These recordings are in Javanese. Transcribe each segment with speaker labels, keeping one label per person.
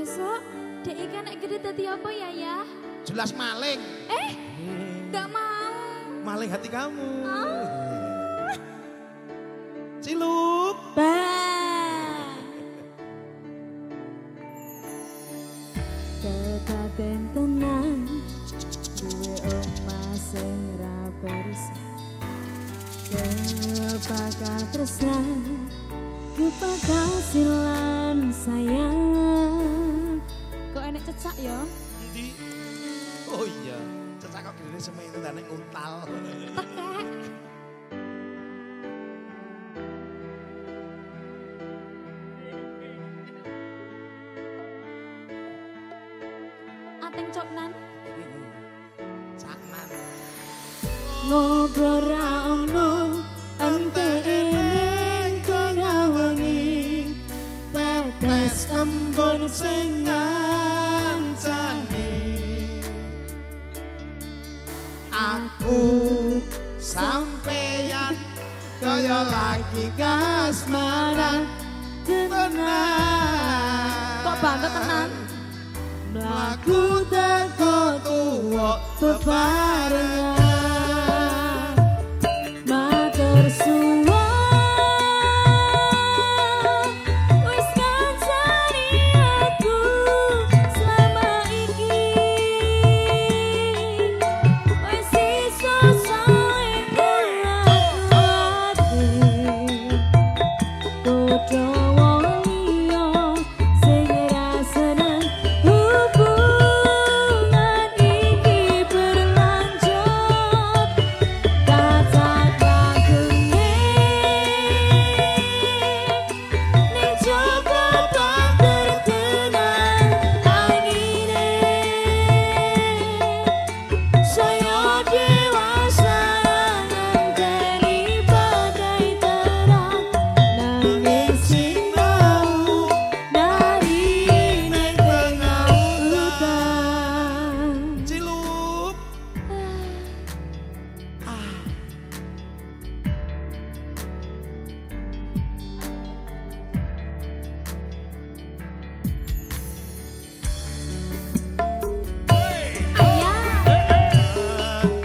Speaker 1: Besok dek ikan nek gede tadi apa ya?
Speaker 2: Jelas maling.
Speaker 1: Gak mau.
Speaker 2: Maling hati kamu.
Speaker 1: Oh.
Speaker 2: Ciluk.
Speaker 1: Tetapen tenang, duwe omah sing ra bersih. Kepakar tresna, kepakar silan sayang. Kok enek cecak ya?
Speaker 2: Endi? Oh iya, cecak kok gini semene dan untal.
Speaker 1: Tekek. Ateng coknan.
Speaker 2: Caknan.
Speaker 1: Ngobrol ra ono ente ning wengi
Speaker 2: Pepes embun sing ngancani. Aku sampeyan kaya lagi kasmaran tenan.
Speaker 1: Kok banget tenan?
Speaker 2: Mlaku teko tuwa bebarengan.
Speaker 1: Matur suwun wis ngancani aku selama iki. Wis iso saling kuat-kuati. Padha wong liya sing ra seneng hubungan iki berlanjut. Kata kagungnya ning jaba banter tenan angine. Saya dewasa ngenteni badai terang nanging sinau nari ning tengah hutan.
Speaker 2: Ciluk.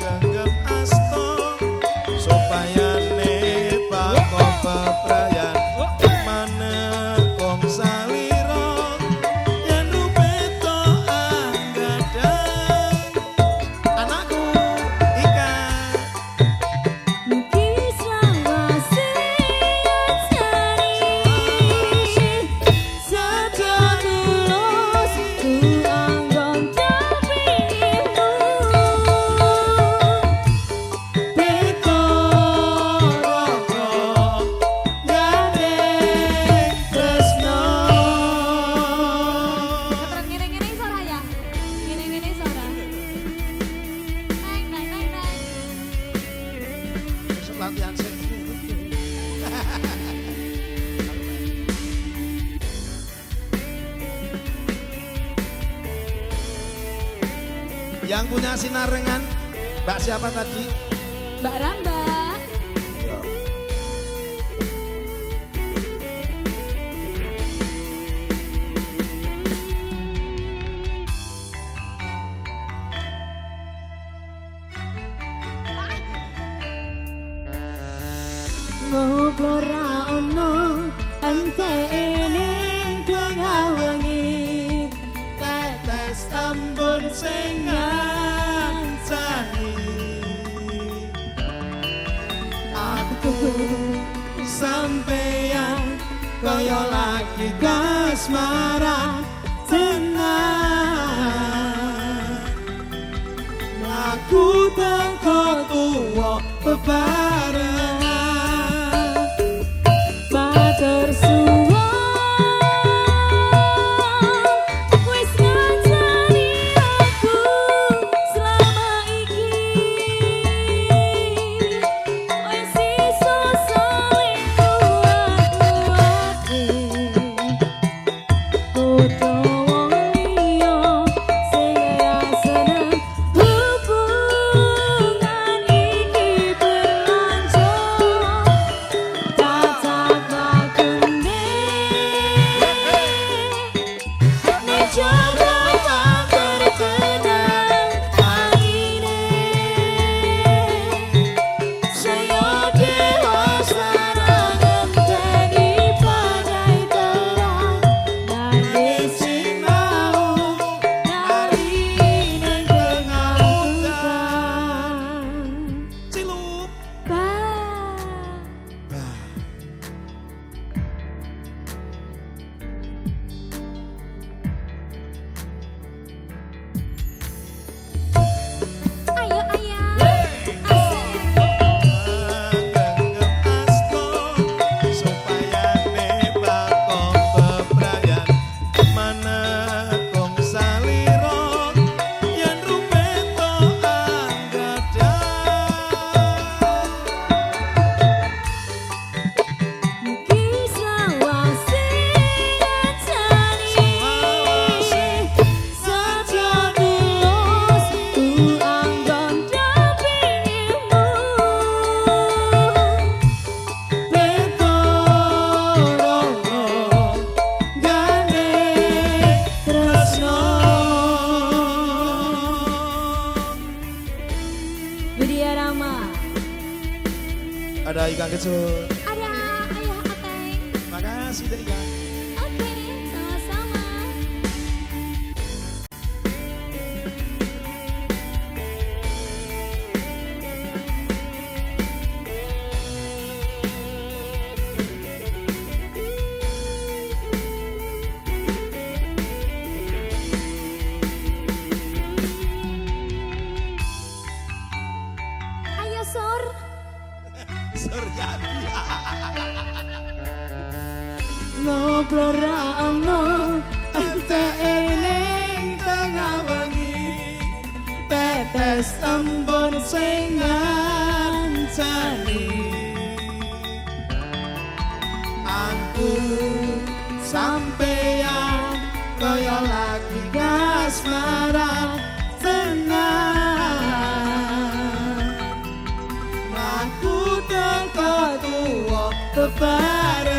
Speaker 2: Genggam asto supaya bako bebrayan manekong salira yen rupeto anggadang anakku ikan
Speaker 1: Mugi selawase ngancani sedya tulus kuanggon dapingmu.
Speaker 2: Beko roko gandeng tresno.
Speaker 1: Terus ngene-ngene iso ora ya? Ngene-ngene iso ora? Neng neng neng neng.
Speaker 2: Besok latihan sing. Yang punya sinarengan, Mbak siapa tadi?
Speaker 1: Mbak Ramba. Ngobrol ra ono ente ning tengah wengi.
Speaker 2: Tetes embun sing ngancani. Aku sampeyan kaya lagi kasmaran tenan. Aku teko tuwa bebarengan.
Speaker 1: Matur suwun wis ngancani aku selama iki. Wis iso saling kuat-kuati. Padha wong liya sing ra seneng hubungan iki berlanjut.
Speaker 2: Cuk.
Speaker 1: Ada ayah Ateng.
Speaker 2: Makasih Teh Ika.
Speaker 1: Oke, sama-sama. Ayo Sor.
Speaker 2: Suryati.
Speaker 3: Ngobrolno ente ening tengah wengi tetes embun sing ngancani aku sampeyan kaya lagi kasmaran tenang aku teko tuwa bebar